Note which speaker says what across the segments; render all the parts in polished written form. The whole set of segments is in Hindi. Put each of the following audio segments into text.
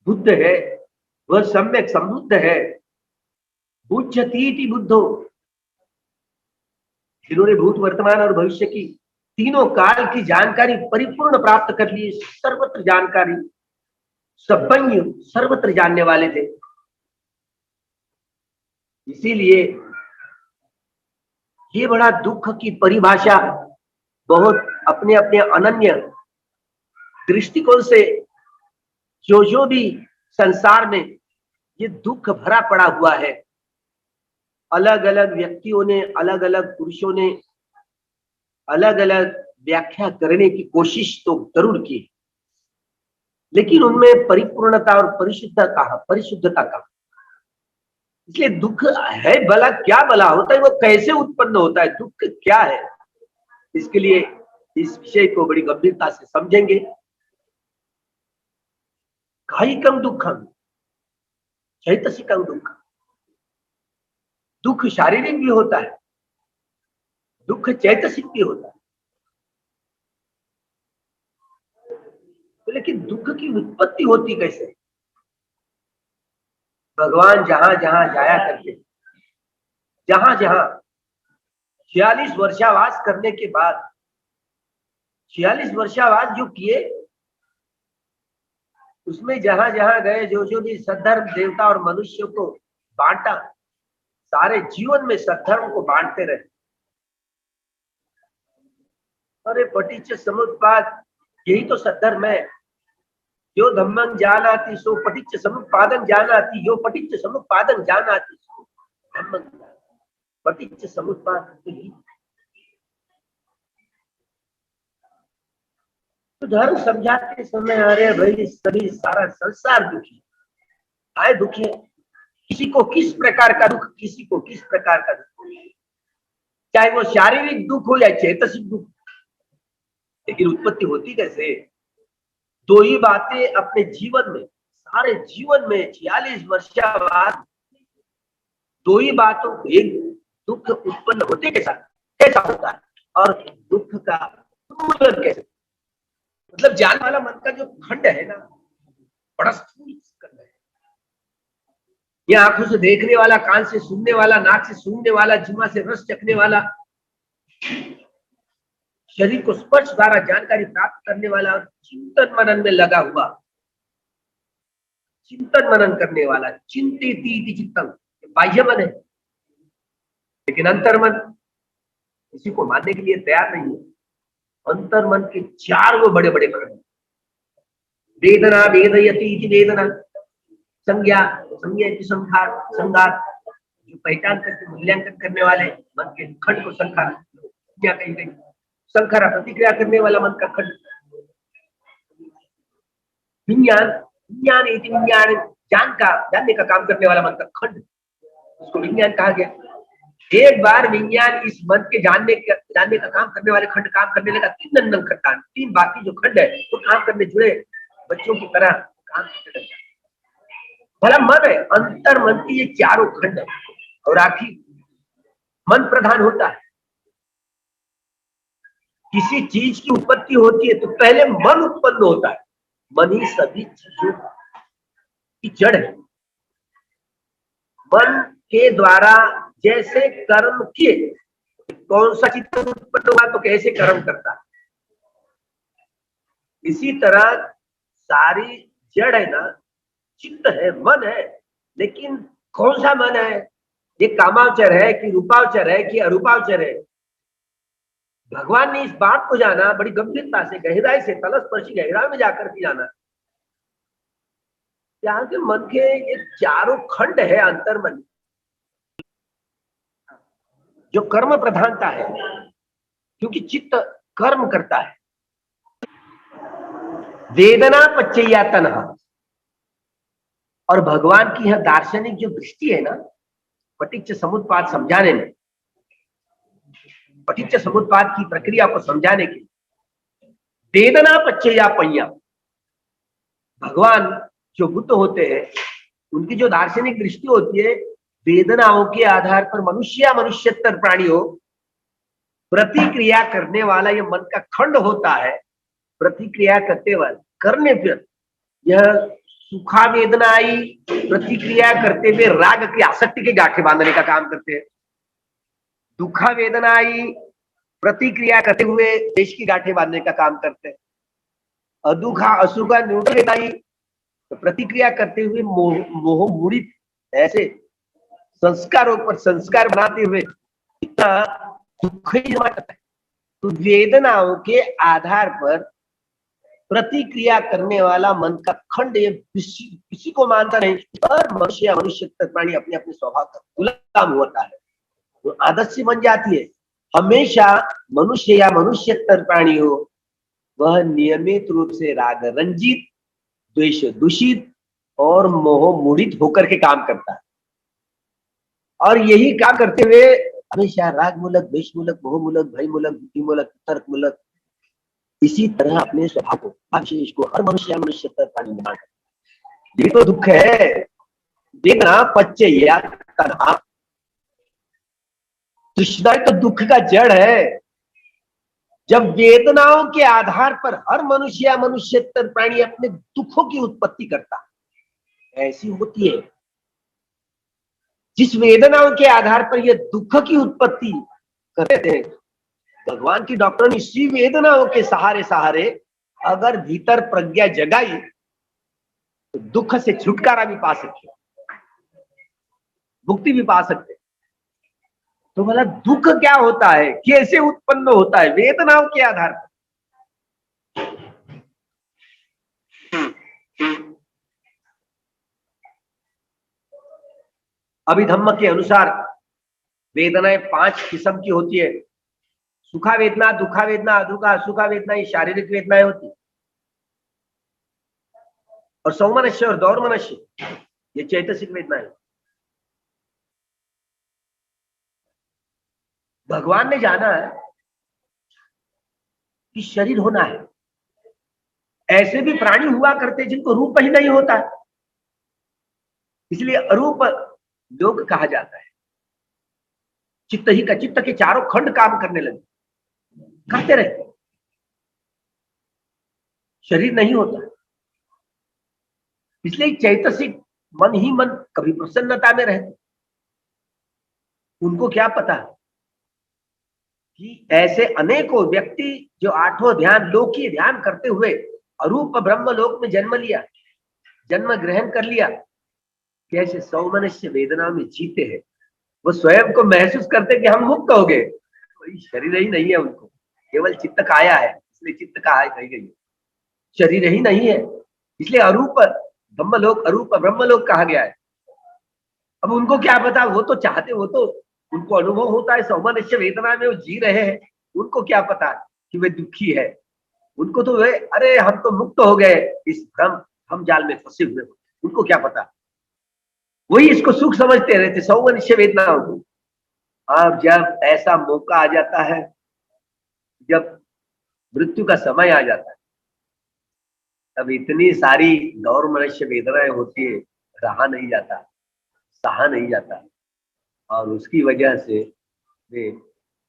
Speaker 1: बुद्ध है, वह सम्यक समृद्ध है। बुद्धतीति बुद्धो, जिन्होंने भूत वर्तमान और भविष्य की तीनों काल की जानकारी परिपूर्ण प्राप्त कर ली, सर्वत्र जानकारी, सर्वज्ञ, सर्वत्र जानने वाले थे। इसीलिए ये बड़ा दुख की परिभाषा बहुत अपने अपने अनन्य दृष्टिकोण से जो भी संसार में ये दुख भरा पड़ा हुआ है, अलग अलग व्यक्तियों ने, अलग अलग पुरुषों ने अलग अलग व्याख्या करने की कोशिश तो जरूर की, लेकिन उनमें परिपूर्णता और परिशुद्धता का। इसलिए दुख है भला क्या, भला होता है, वो कैसे उत्पन्न होता है, दुख क्या है, इसके लिए इस विषय को बड़ी गंभीरता से समझेंगे। कायिकं दुःखं चैतसिकं दुःखं, दुख शारीरिक भी होता है, दुख चैतसिक भी होता है। तो लेकिन दुख की उत्पत्ति होती कैसे? भगवान जहां जहां जाया करते, जहां जहां 46 वर्षावास करने के बाद, 46 वर्षावास जो किए, उसमें जहां जहां गए, जो भी सद्धर्म देवता और मनुष्य को बांटा, सारे जीवन में सद्धर्म को बांटते रहे। अरे पटिच्च समुत्पाद, यही तो सद्धर्म है। यो धम्मं जानाति सो पटिच्च समुत्पादं जानाति, यो पटिच्च समुत्पादं जानाति सो धम्मं, पटिच्च समुत्पाद। तो धर्म समझाते समय, अरे भाई सभी सारा संसार दुखी आए, दुखी है। किसी को किस प्रकार का दुख, किसी को किस प्रकार का दुख, चाहे वो शारीरिक दुख हो या चैतसिक दुख। लेकिन उत्पत्ति होती कैसे? दो ही बातें अपने जीवन में, सारे जीवन में 46 वर्ष बाद दो ही बातों, एक दुख उत्पन्न होते कैसा, कैसा होता है, और दुख का उन्मूलन कैसे, मतलब जानने वाला मन का जो खंड है ना, बड़ा स्थूल खंड है। ये आंखों से देखने वाला, कान से सुनने वाला, नाक से सूंघने वाला, जीवा से रस चखने वाला, शरीर को स्पर्श द्वारा जानकारी प्राप्त करने वाला, और चिंतन मनन में लगा हुआ, चिंतन मनन करने वाला, चिंतित चित्तम, बाह्य मन है। लेकिन अंतर्मन किसी को मानने के लिए तैयार नहीं है। अंतर्मन के चार वो बड़े बड़े खंड, वेदना वेदयति इति वेदना, संज्ञा संज्ञा की संखार, संगात, जो पहचान करके मूल्यांकन करने वाले मन के खंड को संखार, क्या कही गई, संखारा प्रतिक्रिया करने वाला मन का खंड, विज्ञान, विज्ञान इति विज्ञान, जानने का काम करने वाला मन का खंड, उसको विज्ञान कहा गया। एक बार विज्ञान इस मन के जानने का काम करने वाले खंड काम करने लगा, तीन नंदन खंड, तीन बाकी जो खंड है वो काम करने जुड़े, बच्चों की तरह काम करने लगा। भला मन है, अंतर मन की ये चारों खंड है, और आखिर मन प्रधान होता है। किसी चीज की उत्पत्ति होती है तो पहले मन उत्पन्न होता है। मन ही सभी चीजों की जड़ है। मन के द्वारा जैसे कर्म किए, कौन सा चित्त उत्पन्न हुआ तो कैसे कर्म करता है, इसी तरह सारी जड़ है ना, चित्त है, मन है। लेकिन कौन सा मन है, ये कामावचर है कि रूपावचर है कि अरूपावचर है, भगवान ने इस बात को जाना बड़ी गंभीरता से, गहराई से, तलस्पर्शी गहराई में जाकर के जाना। यहाँ के मन के ये चारों खंड है, अंतर्मन, जो कर्म प्रधानता है, क्योंकि चित्त कर्म करता है। वेदना पच्चैया तन्हा, और भगवान की यह दार्शनिक जो दृष्टि है ना, पटिच्च समुत्पाद समझाने में, पटिच्च समुत्पाद की प्रक्रिया को समझाने के, वेदना पच्चैया पय्या, भगवान जो बुद्ध होते हैं उनकी जो दार्शनिक दृष्टि होती है, वेदनाओं के आधार पर मनुष्यतर प्राणी हो, प्रतिक्रिया करने वाला ये मन का खंड होता है। प्रतिक्रिया करते वक्त, करने पर यह सुखा वेदना आई, प्रतिक्रिया करते हुए राग की आसक्ति के गांठे बांधने का काम करते हैं। दुखा वेदना आई, प्रतिक्रिया करते हुए देश की गांठे बांधने का काम करते हैं। अदुखा असुखा न्यूट्रल वेदना आई, तो प्रतिक्रिया करते हुए मोह मूढ़ित ऐसे संस्कारों पर संस्कार बनाते हुए इतना दुख ही जमा करता है। तो वेदनाओं के आधार पर प्रतिक्रिया करने वाला मन का खंड ये किसी को मानता नहीं, पर मनुष्य मनुष्य प्राणी अपने अपने स्वभाव का गुलाम होता है। तो आदत से बन जाती है। हमेशा मनुष्य या मनुष्यतर प्राणी हो, वह नियमित रूप से राग रंजित, द्वेष दूषित और मोह मूढ़ित होकर के काम करता है। और यही काम करते हुए हमेशा राग मूलक, द्वेष मूलक, मोह मूलक, भय मूलक, बुद्धि मूलक, तर्क मूलक, इसी तरह अपने स्वभाव को, विशेष को हर मनुष्य मनुष्य प्राणी में बांटा। ये तो दुख है। देखना पच्चैया तन्हा, तृष्णा तो दुख का जड़ है। जब वेदनाओं के आधार पर हर मनुष्य या मनुष्यतर प्राणी अपने दुखों की उत्पत्ति करता है, ऐसी होती है। जिस वेदनाओं के आधार पर यह दुख की उत्पत्ति करते थे, भगवान की डॉक्टर ने इसी वेदनाओं के सहारे सहारे अगर भीतर प्रज्ञा जगाई तो दुख से छुटकारा भी पा सकते, मुक्ति भी पा सकते। तो भला दुख क्या होता है, कैसे उत्पन्न होता है? वेदनाओं के आधार पर। अभिधम्म के अनुसार वेदनाएं 5 किस्म की होती है। सुखा वेदना, दुखा वेदना, अदुखा, असुखा वेदना, ये शारीरिक वेदनाएं होती। और सौमनस्य और दौर्मनस्य ये चैतसिक वेदनाएं। भगवान ने जाना है कि शरीर होना है। ऐसे भी प्राणी हुआ करते जिनको रूप ही नहीं होता, इसलिए अरूप लोग कहा जाता है। चित्त ही का, चित्त के चारों खंड काम करने लगे, करते रहते, शरीर नहीं होता। इसलिए चैतसिक मन ही मन कभी प्रसन्नता में रहते। उनको क्या पता कि ऐसे अनेकों व्यक्ति जो आठों ध्यान, लोकीय ध्यान करते हुए अरूप ब्रह्म लोक में जन्म लिया, जन्म ग्रहण कर लिया, कैसे सौमनस्य वेदना में जीते हैं। वो स्वयं को महसूस करते कि हम मुक्त हो गए, कोई शरीर ही नहीं है उनको, केवल चित्त काया है, इसलिए चित्त का है कही गई, शरीर ही नहीं है। इसलिए अरूप ब्रह्मलोक, अरूप ब्रह्मलोक कहा गया है। अब उनको क्या पता, वो तो चाहते, वो तो उनको अनुभव होता है सौमनस्य वेदना में वो जी रहे हैं। उनको क्या पता कि वे दुखी है? उनको तो वे, अरे हम तो मुक्त हो गए, इस भ्रम हम जाल में फंसे हुए, उनको क्या पता। वही इसको सुख समझते रहते, सौमनस्य वेदना होगी। अब जब ऐसा मौका आ जाता है, जब मृत्यु का समय आ जाता है, तब इतनी सारी गौरमनस्य वेदनाएं होती है, रहा नहीं जाता, सहा नहीं जाता। और उसकी वजह से वे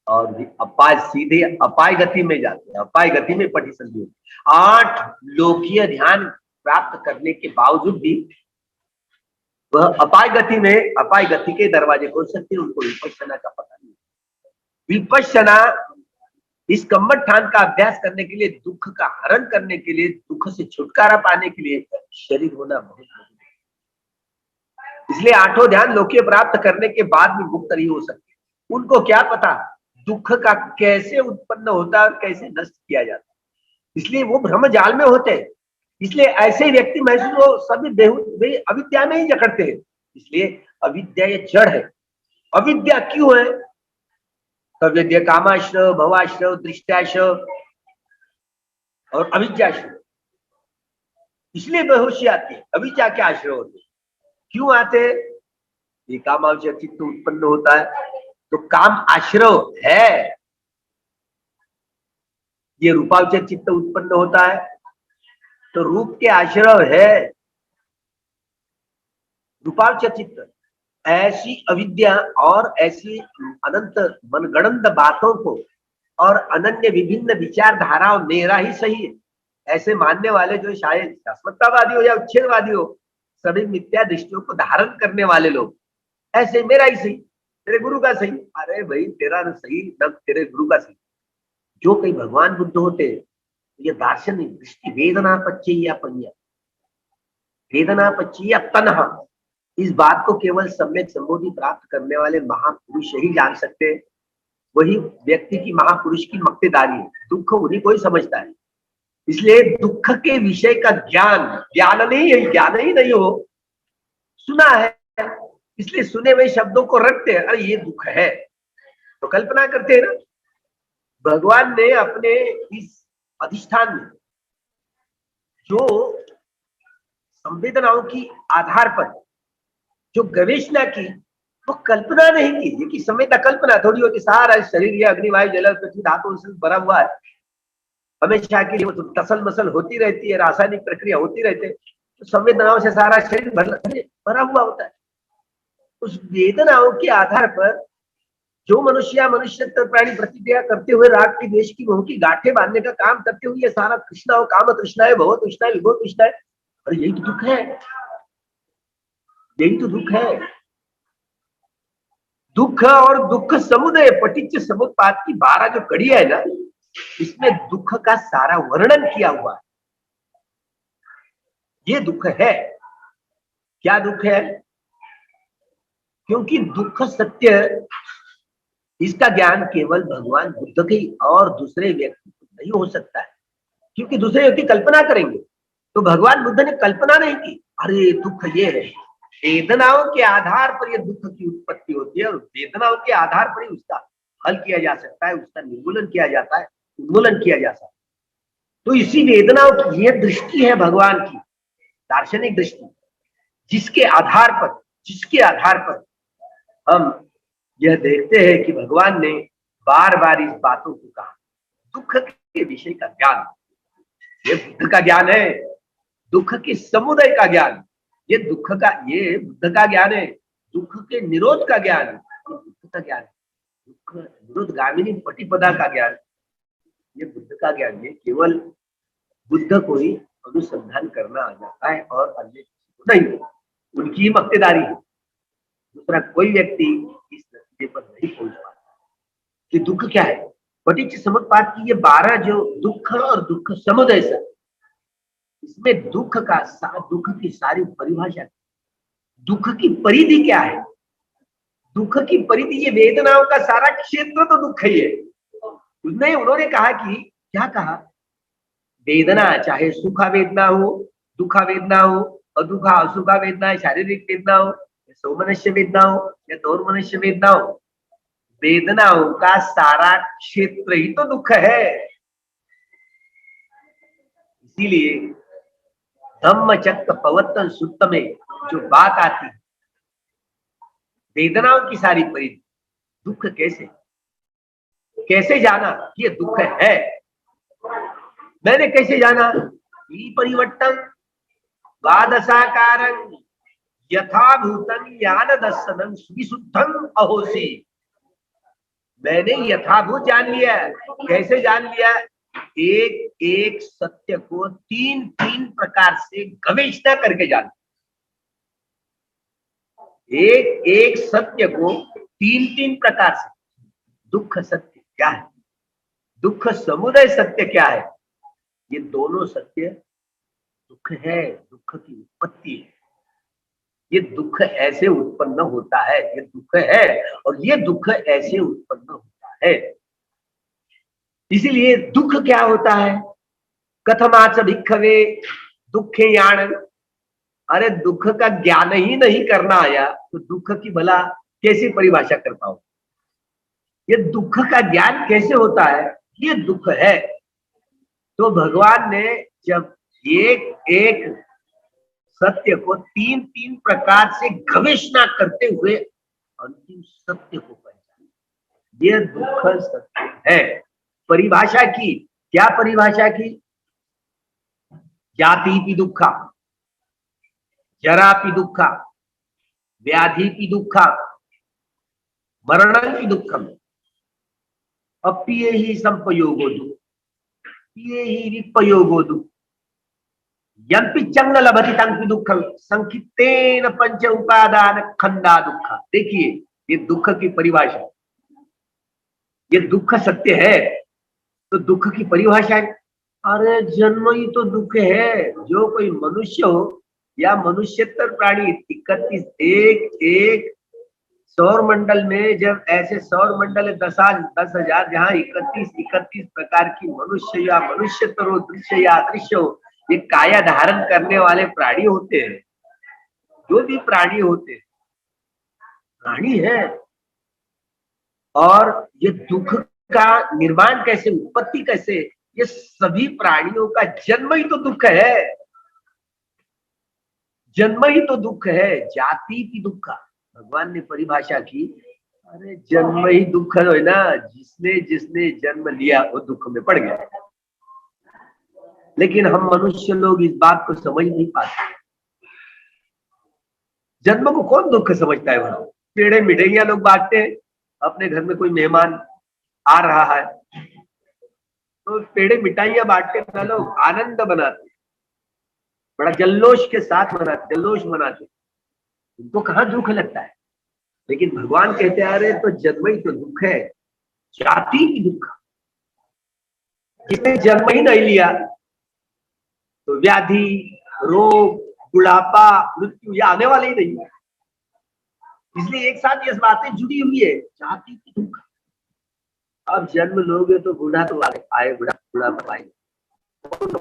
Speaker 1: और भी अपाय, सीधे अपाय गति में जाते हैं। अपाय गति में पटी संधि होती है। 8 लोकीय ध्यान प्राप्त करने के बावजूद भी वह अपाय गति में, अपाय गति के दरवाजे खोल सकते हैं। उनको विपश्यना का पता नहीं। विपश्यना इस कम्मठान का अभ्यास करने के लिए, दुख का हरण करने के लिए, दुख से छुटकारा पाने के लिए शरीर होना बहुत जरूरी है। इसलिए आठों ध्यान लोकीय प्राप्त करने के बाद भी मुक्त नहीं हो सकते। उनको क्या पता दुख का कैसे उत्पन्न होता है और कैसे नष्ट किया जाता है। इसलिए वो भ्रम जाल में होते हैं। इसलिए ऐसे व्यक्ति महसूस हो सभी अविद्या में ही जकड़ते हैं। इसलिए अविद्या ये जड़ है। अविद्या क्यों है? अविद्या कामाश्रय, भवाश्रय, दृष्टाश्रय और अविद्याश्रय। इसलिए बेहोशी आती है। अविद्या के आश्रय होते क्यों आते? ये कामावचय चित्त उत्पन्न होता है, तो काम आश्रय है। ये रूपावचय चित्त उत्पन्न होता है, तो रूप के आश्रय है। रूपावचय चित्त ऐसी अविद्या और ऐसी अनंत मनगणंत बातों को और अनन्य विभिन्न विचारधाराओं, मेरा ही सही है ऐसे मानने वाले जो शायद शाश्वतवादी हो या उच्छेदवादी हो, सभी मिथ्या दृष्टियों को धारण करने वाले लोग, ऐसे मेरा ही सही, तेरे गुरु का सही। अरे भाई तेरा न सही न तेरे गुरु का सही। जो कई भगवान बुद्ध होते, ये दार्शनिक दृष्टि वेदना पच्चेय पन्या, वेदना पच्चेय तन्हा, इस बात को केवल सम्यक संबोधि प्राप्त करने वाले महापुरुष ही जान सकते हैं। वही व्यक्ति की महापुरुष की मक्तेदारी है, दुख उन्हीं को ही समझता है। इसलिए दुख के विषय का ज्ञान, ज्ञान नहीं है, ज्ञान ही नहीं हो, सुना है, इसलिए सुने हुए शब्दों को रखते हैं, अरे ये दुख है तो कल्पना करते हैं ना। भगवान ने अपने इस अधिष्ठान में जो संवेदनाओं की आधार पर जो गवेषणा की, वो कल्पना नहीं की। ये कि संवेदना कल्पना थोड़ी हो कि सारा शरीर ये अग्निवायु जल पृथ्वी धातु से भरा हुआ है, हमेशा के लिए वो तसल मसल होती रहती है, रासायनिक प्रक्रिया होती रहती है, तो संवेदनाओं से सारा शरीर भरा हुआ होता है। उस वेदनाओं के आधार पर जो मनुष्य प्राणी प्रतिक्रिया करते हुए राग की द्वेष की मोह की गांठें बांधने का काम करते हुए, ये सारा तृष्णा काम तृष्णा है, भव तृष्णा है, विभव तृष्णा है, और यही तो दुख है, यही तो दुख है। दुख और दुख समुदय पटिच्च समुत्पाद की 12 जो कड़ी है ना, इसमें दुख का सारा वर्णन किया हुआ है। ये दुख है। क्या दुख है? क्योंकि दुख सत्य, इसका ज्ञान केवल भगवान बुद्ध के और दूसरे व्यक्ति को नहीं हो सकता है, क्योंकि दूसरे व्यक्ति कल्पना करेंगे, तो भगवान बुद्ध ने कल्पना नहीं की, अरे दुख ये है। वेदनाओं के आधार पर ये दुख की उत्पत्ति होती है, और वेदनाओं के आधार पर ही उसका हल किया जा सकता है, उसका निर्मूलन किया जाता है, उन्मूलन किया जा सकता है। तो इसी वेदनाओं की यह दृष्टि है भगवान की, दार्शनिक दृष्टि, जिसके आधार पर हम यह देखते हैं कि भगवान ने बार बार इस बातों को कहा। दुख के विषय का ज्ञान, ये बुद्ध का ज्ञान है। दुख के समुदय का ज्ञान, ये बुद्ध का ज्ञान है। दुख के निरोध का ज्ञान, ये बुद्ध का ज्ञान है। दुख निरोध गामिनी पटिपदा का ज्ञान, ये बुद्ध का ज्ञान है। केवल बुद्ध को ही अनुसंधान करना आ जाता है, और अन्य किसी को नहीं। उनकी ही मक्तेदारी है, दूसरा कोई व्यक्ति इस नतीजे पर नहीं पहुंच पाता कि दुख क्या है। पटिच्च समुत्पाद की ये 12 जो दुख और दुख समुदय से, इसमें दुख की सारी परिभाषा, दुख की परिधि क्या है, दुख की परिधि, ये वेदनाओं का सारा क्षेत्र तो दुख ही है। उन्होंने कहा कि क्या कहा, वेदना चाहे सुखा वेदना हो, दुखा वेदना हो, अदुखा असुखा वेदना है, शारीरिक वेदना हो, सौमनस्य वेदना हो या दौर्मनस्य वेदना हो, वेदनाओं का सारा क्षेत्र ही तो दुख है। इसीलिए धम्मचक्र प्रवर्तन सूत्र में जो बात आती है, वेदनाओं की सारी परिधि, दुख कैसे जाना ये दुख है। मैंने कैसे जाना, परिवर्तन द्वादशाकारं यथाभूतं ज्ञान दर्शनं सुविशुद्धं अहोसी। मैंने यथाभूत जान लिया। कैसे जान लिया? एक एक सत्य को तीन प्रकार से गवेषणा करके जान, एक एक सत्य को तीन प्रकार से। दुख सत्य क्या है, दुख समुदय सत्य क्या है, ये दोनों सत्य दुख है, दुख की उत्पत्ति है। ये दुख ऐसे उत्पन्न होता है, ये दुख है, और ये दुख ऐसे उत्पन्न होता है। इसीलिए दुख क्या होता है, कथमाच भिक्खवे दुखे यान। अरे दुख का ज्ञान ही नहीं करना आया तो दुख की भला कैसी परिभाषा कर पाओ। ये दुख का ज्ञान कैसे होता है, ये दुख है। तो भगवान ने जब एक एक सत्य को तीन प्रकार से गवेषणा करते हुए अंतिम सत्य को पहचाना, ये दुख सत्य है। परिभाषा की, क्या परिभाषा की? जाति दुखा, जरा दुखा, व्याधि दुखा, मरण दुखम, अप्रिय ही संपयोगो दुख, प्रिय ही विपयोगो दुख, यंपि चंग लभति तंपि दुःखम संकितेन पंच उपादान खंदा दुःख। देखिए ये दुख की परिभाषा, ये दुख सत्य है तो दुख की परिभाषा है। अरे जन्म ही तो दुख है। जो कोई मनुष्य हो या मनुष्यतर प्राणी 31 एक एक सौर मंडल में, जब ऐसे सौर मंडल है 10,000 जहाँ 31 प्रकार की मनुष्य या मनुष्यतर हो, दृश्य या अदृश्य हो, ये काया धारण करने वाले प्राणी होते हैं। जो भी प्राणी होते हैं प्राणी है। और ये दुख का निर्माण कैसे, उत्पत्ति कैसे, ये सभी प्राणियों का जन्म ही तो दुख है। जन्म ही तो दुख है। जाति की दुख भगवान ने परिभाषा की। अरे जन्म ही दुख है ना, जिसने जिसने जन्म लिया वो दुख में पड़ गया। लेकिन हम मनुष्य लोग इस बात को समझ नहीं पाते। जन्म को कौन दुख समझता है? भाई पेड़े मिठाइयां लोग बांटते हैं। अपने घर में कोई मेहमान आ रहा है तो पेड़े मिठाइयां बांटते हैं, लोग आनंद बनाते, बड़ा जल्लोष के साथ मनाते, जल्लोष मनाते। उनको कहाँ दुख लगता है? लेकिन भगवान कहते आ रहे तो जन्म ही तो दुख है, जाति की दुख। जिसने जन्म ही नहीं लिया तो व्याधि, रोग, बुढ़ापा, मृत्यु ये आने वाले ही नहीं है। इसलिए एक साथ ये बातें जुड़ी हुई है, जाति की दुख। अब जन्म लोगे तो बूढ़ा तो आए, बुढ़ापा आएगा।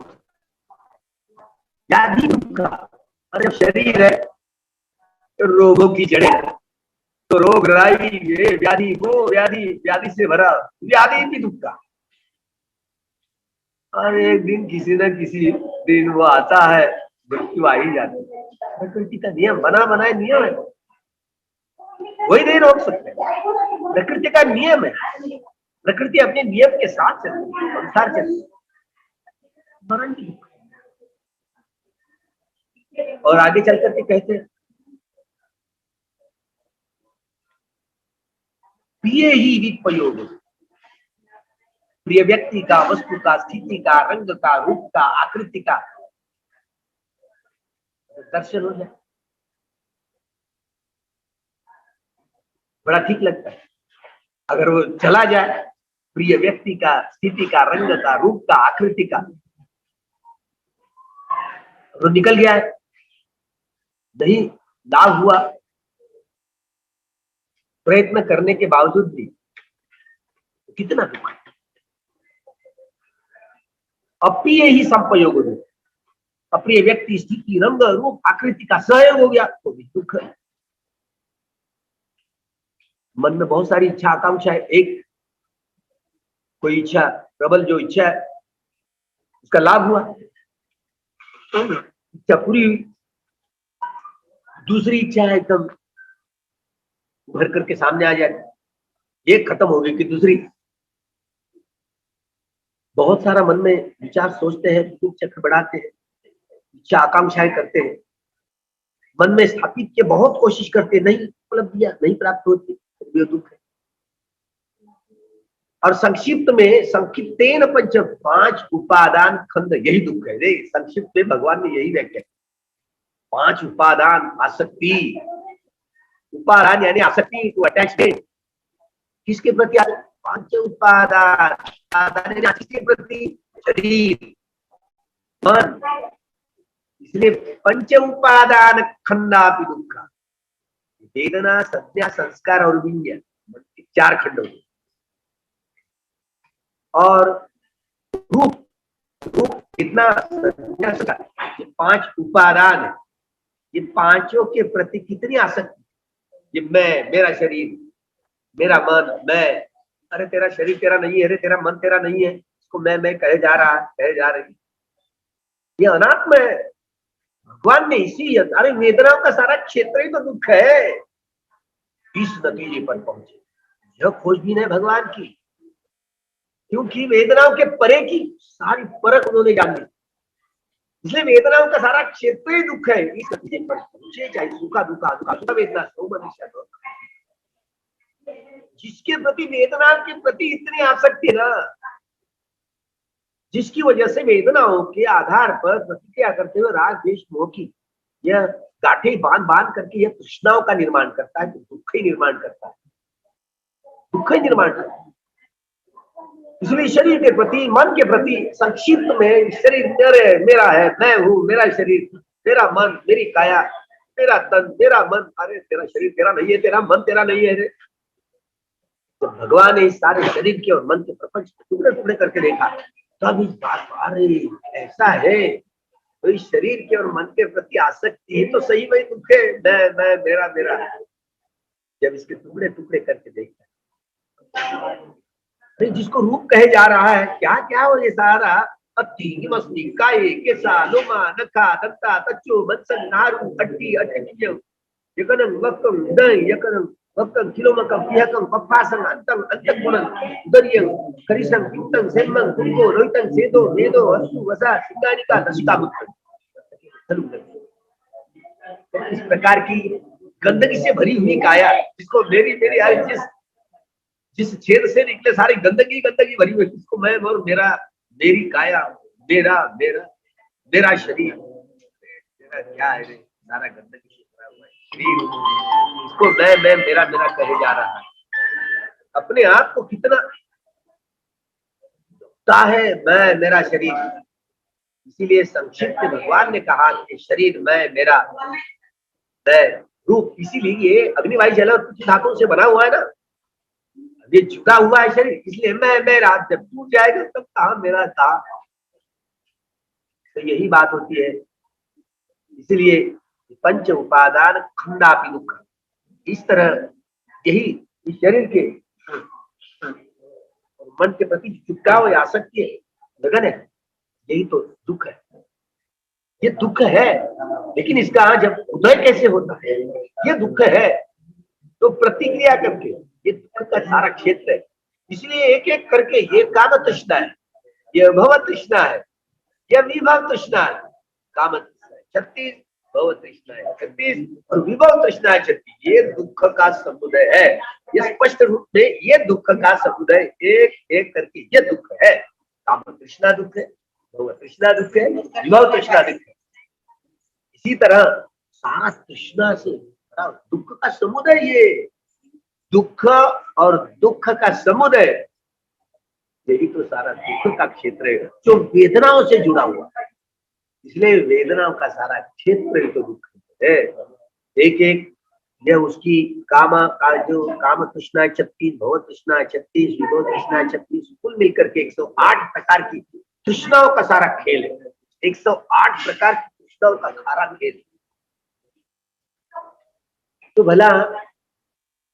Speaker 1: व्याधि दुख, अरे शरीर है रोगों की जड़ें, तो रोग राई ये व्याधि, वो व्याधि, व्याधि से भरा व्याधि भी दुख का। और एक दिन किसी न किसी दिन वो आता है, मृत्यु आ ही जाती है। प्रकृति का नियम, बना बनाए नियम है, वही नहीं रोक सकते। प्रकृति का नियम है, प्रकृति अपने नियम के साथ चलती है, अनुसार चलती है। मरण भी दुख। और आगे चल करके कहते हैं पिए ही विपयोग, प्रिय व्यक्ति का, वस्तु का, स्थिति का, रंग का, रूप का, आकृति का दर्शन हो जाए, बड़ा ठीक लगता है। अगर वो चला जाए, प्रिय व्यक्ति का, स्थिति का, रंग का, रूप का, आकृति का, वो निकल गया है, नहीं लाभ हुआ, प्रयत्न करने के बावजूद भी कितना दुख है। अप्रिय ही संपयोग हो, अप्रिय व्यक्ति, स्थिति, रंग, रूप, आकृति का सहयोग हो गया तो भी दुख है। मन में बहुत सारी इच्छा आकांक्षा है, एक कोई इच्छा, प्रबल जो इच्छा है उसका लाभ हुआ, इच्छा पूरी हुई। दूसरी इच्छा है एकदम उभर करके सामने आ जाए, एक खत्म हो गई कि दूसरी। बहुत सारा मन में विचार सोचते हैं, दुख चक्र बढ़ाते हैं, इच्छा आकांक्षाएं करते हैं, मन में स्थापित के बहुत कोशिश करते हैं, नहीं उपलब्धियां नहीं प्राप्त होती, तो दुख है। और संक्षिप्त में संक्षिप्तेन पंच, 5 उपादान खंड, यही दुख है। रे संक्षिप्त में भगवान ने यही व्याख्या, 5 उपादान, आसक्ति, उपादान यानी आसक्ति टू अटैचमेंट, किसके प्रति? 5 उपादान, किसके प्रति? शरीर, मन। इसलिए पंच उपादान खंडा भी दुख, वेदना, संज्ञा, संस्कार और विज्ञान, 4 खंड होते। और रूप, रूप इतना, 5 उपादान है, ये पांचों के प्रति कितनी आसक्ति। ये मैं, मेरा शरीर, मेरा मन, मैं। अरे तेरा शरीर तेरा नहीं है, अरे तेरा मन तेरा नहीं है, इसको मैं कहे जा रहा, कहे जा रही, ये अनात्म है। भगवान ने इसी, अरे वेदनाओं का सारा क्षेत्र ही तो दुख है। इस नतीजे पर पहुंचे, यह खोजबीन है भगवान की, क्योंकि वेदनाओं के परे की सारी परख उन्होंने जान ली। इसलिए वेदनाओं का सारा क्षेत्र ही दुख है। इस नतीजे पर पहुंचे, चाहे सुखा दुखा, दुखा सुखा वेदना, सो मनुष्य। जिसके प्रति वेदना के प्रति इतनी आसक्ति ना, जिसकी वजह से वेदनाओं के आधार पर प्रतिक्रिया करते हुए राग द्वेष मोह की यह गांठें बांध बांध करके यह तृष्णाओं का निर्माण करता है, तो दुख ही निर्माण करता है, दुख ही निर्माण करता है। इसलिए शरीर के प्रति, मन के प्रति संक्षिप्त में शरीर मेरा है, मैं हूँ, मेरा शरीर, मेरा मन, मेरी काया, मेरा तन, मेरा मन। अरे तेरा शरीर तेरा नहीं है, तेरा मन तेरा नहीं है रे। जब भगवान ने इस सारे शरीर के और मन के प्रपंच टुकड़े टुकड़े करके देखा, तब इस बात, अरे ऐसा है, तो इस शरीर के और मन के प्रति आसक्ति तो सही में दुख है, मैं मेरा मेरा। जब इसके टुकड़े टुकड़े करके देखता, जिसको रूप कहे जा रहा है, क्या क्या हो ये सारा, अति मस्ती काये केसा लोमा नखा दंता तच्चो मनसन नारू अट्टी अटकियो यकनं वक्कं दय यकनं वक्कं किलोमकं पिहकं पप्पासं अंतं अंतगुणं उदर्यं करिसं पित्तं सेम्मं कुंको रोहितं सेदो वेदो वस्तु वसा सिंगानिका दशिका बुद्धं। इस प्रकार की गंदगी से भरी हुई काया, जिसको मेरी मेरी यार, जिस छेद से निकले सारी गंदगी गंदगी भरी हुई, इसको मैं और मेरा, मेरी काया, मेरा मेरा मेरा शरीर, मेरा क्या है रे, सारा गंदगी से भरा हुआ है शरीर, इसको मैं मेरा मेरा कहे जा रहा है। अपने आप को कितना दुखता है, मैं मेरा शरीर। इसीलिए संक्षिप्त भगवान ने कहा कि शरीर मैं मेरा, मैं रूप, इसीलिए अग्निवायु जल और पृथ्वी धातुओं से बना हुआ है ना, ये झुका हुआ है शरीर, इसलिए मैं मेरा। जब टूट जाएगा तब कहा मेरा था। तो यही बात होती है। इसलिए पंच उपादान खंडापि दुख, इस तरह यही इस शरीर के मन के प्रति चिपकाव या आसक्ति है, लगन है, यही तो दुख है। ये दुख है, लेकिन इसका जब उदय कैसे होता है, ये दुख है तो प्रतिक्रिया करके, ये दुख का सारा क्षेत्र है। इसलिए एक एक करके, ये काम तृष्णा है, ये भव तृष्णा है, ये विभव तृष्णा है, काम तृष्णा है 36, भव तृष्णा है 36 और विभव तृष्णा है 36। ये दुख का समुदय है। ये स्पष्ट रूप में ये दुख का समुदय एक एक करके ये दुख है। काम तृष्णा दुख है, भव तृष्णा दुख है, विभव तृष्णा दुख है। इसी तरह सारा तृष्णा से दुख का समुदय, ये दुख और दुख का समुदय, यही तो सारा दुख का क्षेत्र है जो वेदनाओं से जुड़ा हुआ है। इसलिए वेदनाओं का सारा क्षेत्र ही तो दुख है। एक एक यह उसकी काम का जो काम तृष्णा 36, भव तृष्णा 36, विभव तृष्णा 36, कुल मिलकर के 108 प्रकार की तृष्णाओं का सारा खेल है। 108 प्रकार की तृष्णाओं का सारा खेल। तो भला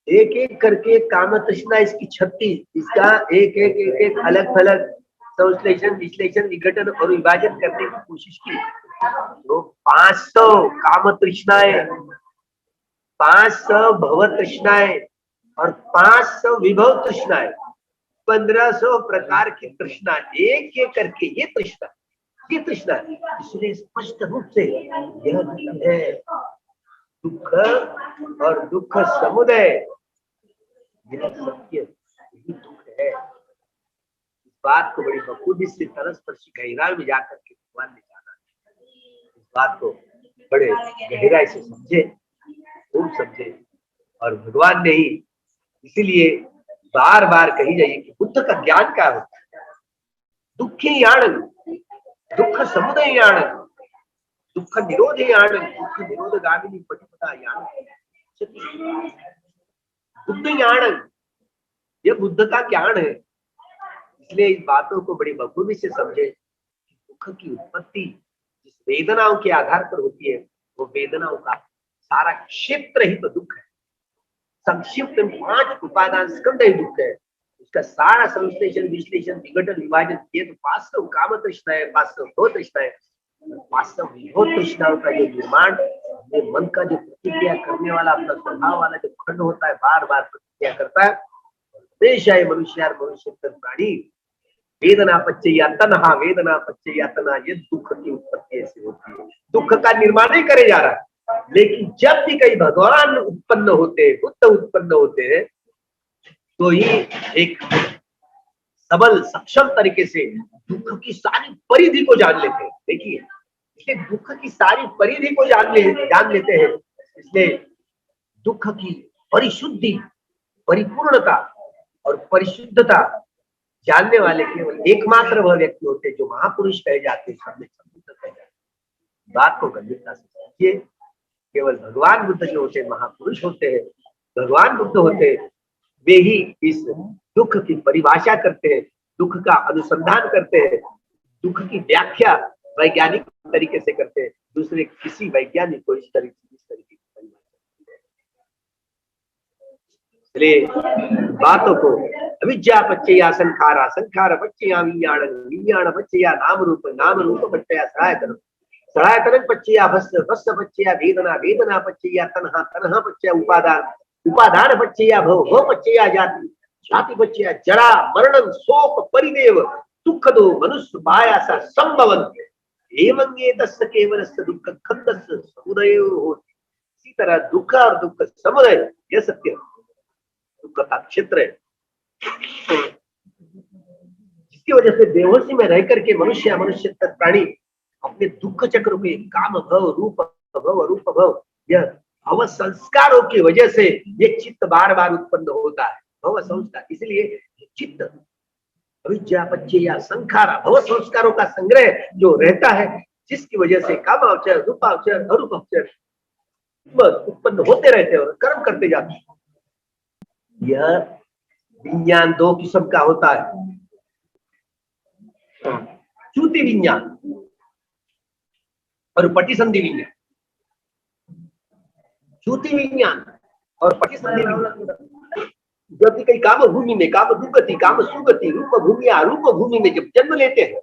Speaker 1: एक एक करके काम तृष्णा इसकी 36, इसका एक एक एक एक अलग अलग संश्लेषण, विश्लेषण, विघटन और विभाजन करने की कोशिश की तो 500 काम तृष्णाएं, 500 भव तृष्णाएं और 500 विभव तृष्णाएं, 1500 प्रकार की तृष्णा, एक एक करके ये तृष्णा, ये तृष्णा। इसलिए स्पष्ट रूप से यह है दुख और दुख समुदय, यह सत्य, यही दुख है। इस बात को बड़ी बखूबी से तरसपर्शी गहराई में जाकर के भगवान ने जाना, इस बात को बड़े गहराई से समझे, खूब समझे। और भगवान ने ही इसीलिए बार बार कही जाइए कि बुद्ध का ज्ञान क्या होता है, दुखी याण, दुख समुदय याण, दुख निरोध याण, दुख निरोध गामिनी पटिपदा याण, बुद्ध याण, यह बुद्ध का ज्ञान है। इसलिए इस बातों को बड़ी बखूबी से समझे। दुख की उत्पत्ति जिस वेदनाओं के आधार पर होती है, वो वेदनाओं का सारा क्षेत्र ही तो दुख है। संक्षिप्त 5 उपादान स्कंद ही दुख है। उसका सारा संश्लेषण, विश्लेषण, विघटन, विभाजन किए तो 500 काम तृष्णा है, 500 भव तृष्णा है, 500 विभव तृष्णाओं का जो निर्माण, मन का जो प्रतिक्रिया करने वाला, अपना स्वभाव वाला जो खंड होता है, बार बार प्रतिक्रिया करता है। हमेशा ये मनुष्य प्राणी वेदना पच्चया तन्हा, वेदना पच्चया तन्हा, ये दुख की उत्पत्ति ऐसी होती है। दुख का निर्माण ही करे जा रहा है, लेकिन जब भी कई भगवान उत्पन्न होते हैं, बुद्ध उत्पन्न होते हैं, तो ये एक सबल सक्षम तरीके से दुख की सारी परिधि को जान लेते हैं। देखिए, इसलिए दुख की सारी परिधि को जान लेते हैं। इसलिए दुख की परिशुद्धि, परिपूर्णता और परिशुद्धता जानने वाले केवल एकमात्र वह व्यक्ति होते हैं जो महापुरुष कहे जाते हैं, सब में संबुद्ध कहे जाते हैं। बात को गंभीरता से समझिए। केवल भगवान बुद्ध जो होते हैं महापुरुष होते हैं, भगवान बुद्ध होते हैं, वे ही इस दुख की परिभाषा करते हैं, दुख का अनुसंधान करते हैं, दुख की व्याख्या वैज्ञानिक तरीके से करते हैं। दूसरे किसी वैज्ञानिक को इस तरीके की परिभाषा बातों को अविद्या पच्चया संखारा, संखार पच्चया विज्ञान, विज्ञान पच्चया नाम रूप, नाम रूप पच्चया सहायतन, सहायतन पच्चया भस्य, भस्य पच्चया वेदना, वेदना पच्चया तन्हा, तन्हा पच्चया उपादान, उपादान पच्चया भव, भव पच्चया जाति, जाति पच्चया जरा मरणं शोक परिदेव दुख दो मनुष्य मायासा संभवन एवं एतस्य केवलस्य दुःख खंडस्य समुदय होति। इसी तरह दुख और दुःख समुदय यह सत्य दुःख का क्षेत्र है, जिसकी वजह से बेहोशी में रह करके मनुष्य प्राणी अपने दुख चक्र में काम भव रूप भव यह भव संस्कारों की वजह से ये चित्त बार बार उत्पन्न होता है। भव संस्कार, इसलिए चित्त अविद्या पच्चया संखारा, भव संस्कारों का संग्रह जो रहता है, जिसकी वजह से कामावचर, रूपावचर, अरूपावचर उत्पन्न होते रहते हैं और कर्म करते जाते हैं। यह विज्ञान दो किस्म का होता है, च्युति विज्ञान और पटिसंधि विज्ञान। च्युति विज्ञान और पटिसंधि विज्ञान जो कि कई काम भूमि में, काम दुर्गति, काम सुगति, रूप भूमि अरूप भूमि में जब जन्म लेते हैं,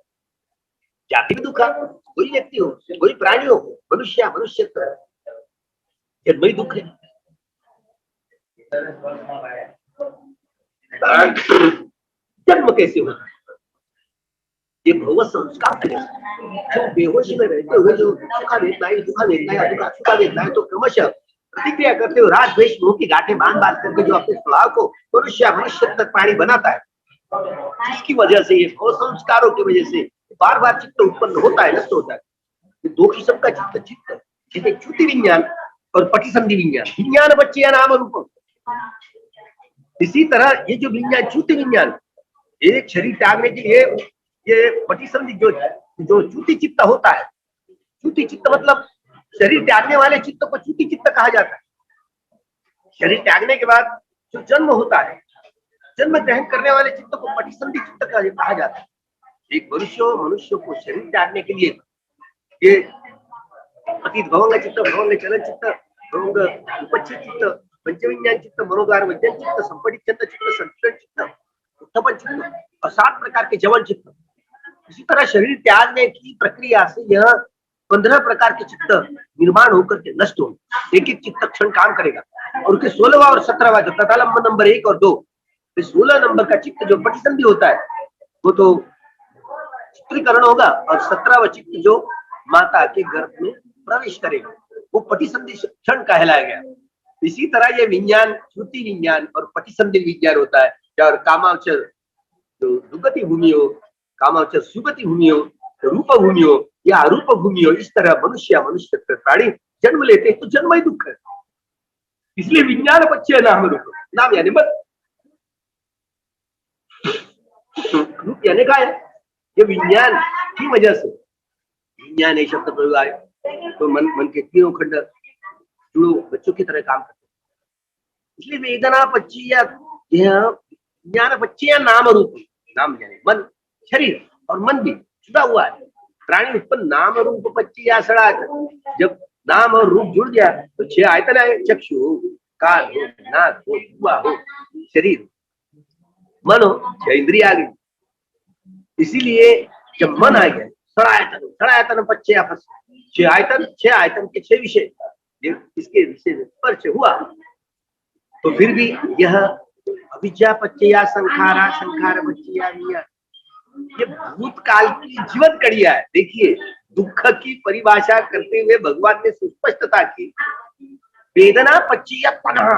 Speaker 1: जाति में दुखा, कोई व्यक्ति हो, कोई प्राणी हो, मनुष्य जन्म ही दुख है। जन्म कैसे होता है? ये भव संस्कार जो बेहोशी में रहते हुए जो सुखा देता है, दुखा देता है, दुखा सुखा देता है, तो क्रमशः प्रतिक्रिया करते हुए राज द्वेष मोह की गांठें बांध करके जो अपने स्वभाव को मनुष्य तक प्राणी बनाता है, जिसकी वजह से ये भव संस्कारों की वजह से बार बार चित्त उत्पन्न होता है, नष्ट होता है। ये दो किस्म का चित्त जैसे च्युति विज्ञान और पटिसंधि विज्ञान। विज्ञान बच्चे नाम रूप, इसी तरह ये जो विज्ञान च्युति विज्ञान, एक शरीर त्यागने के लिए ये पटिसंधि जो च्युति चित्त होता है, च्युति चित्त मतलब शरीर त्यागने वाले चित्त को च्युति चित्त कहा जाता है। शरीर त्यागने के बाद जो जन्म होता है, जन्म ग्रहण करने वाले चित्त को पटिसंधि चित्त कहा जाता है। एक मनुष्य को शरीर त्यागने के लिए ये अतीत भवंग चित्त, भवंग चलन चित्त, भवंग उपच्छ चित्त, पंचविज्ञान चित्त, मनोद्वार विज्ञान चित्त, संपटित चित्त, संतुलन चित्त, उत्थापन चित्त और 7 प्रकार के जवन चित्त। इसी तरह शरीर त्यागने की प्रक्रिया से यह 15 प्रकार के चित्त निर्माण होकर के नष्ट हो, एक एक चित्त क्षण काम करेगा और उसके 16वां और 17वां जो तथालंब नंबर 1 और 2, 16 नंबर का चित्त जो पटिसंधि होता है वो तो चित्रीकरण होगा और 17वां चित्त जो माता के गर्भ में प्रवेश करेगा वो पटिसंधि क्षण कहलाया गया। इसी तरह ये विज्ञान च्युति विज्ञान और पटिसंधि विज्ञान होता है। और कामावचर जो दुर्गति भूमि हो, कामावचर सुगति भूमि हो, रूप भूमि हो या अरूप भूमि हो, इस तरह मनुष्य प्राणी जन्म लेते हैं तो जन्म ही दुख है। इसलिए विज्ञान बच्चे नाम रूप, नाम यानी मन, रूप यानी काय है? ये विज्ञान की वजह से विज्ञान ये शब्द प्रयोग आए तो मन के तीनों खंड जुड़ो बच्चों की तरह काम करते हैं। इसलिए वेदना पच्चिया, ज्ञान पच्चिया नाम रूप, नाम यानी मन, शरीर और मन भी जुड़ा हुआ है। प्राणी उत्पन्न नाम रूप पच्चिया सड़ायतन, जब नाम और रूप जुड़ गया तो 6 आयतन है, चक्षु हो, कान हो, नाक हो, हुआ हो, शरीर, मन हो, 6 इंद्रिया आ गई। इसीलिए जब मन आ गया सड़ायतन पच्चिया, 6 आयतन के 6 विषय, इसके विषय में स्पर्श हुआ तो फिर भी यह अविद्या पच्चया संखारा, संखार पच्चया विज्ञान, ये भूतकाल की जीवन कड़िया है। देखिए दुख की परिभाषा करते हुए भगवान ने सुस्पष्टता की, वेदना पच्चया तन्हा,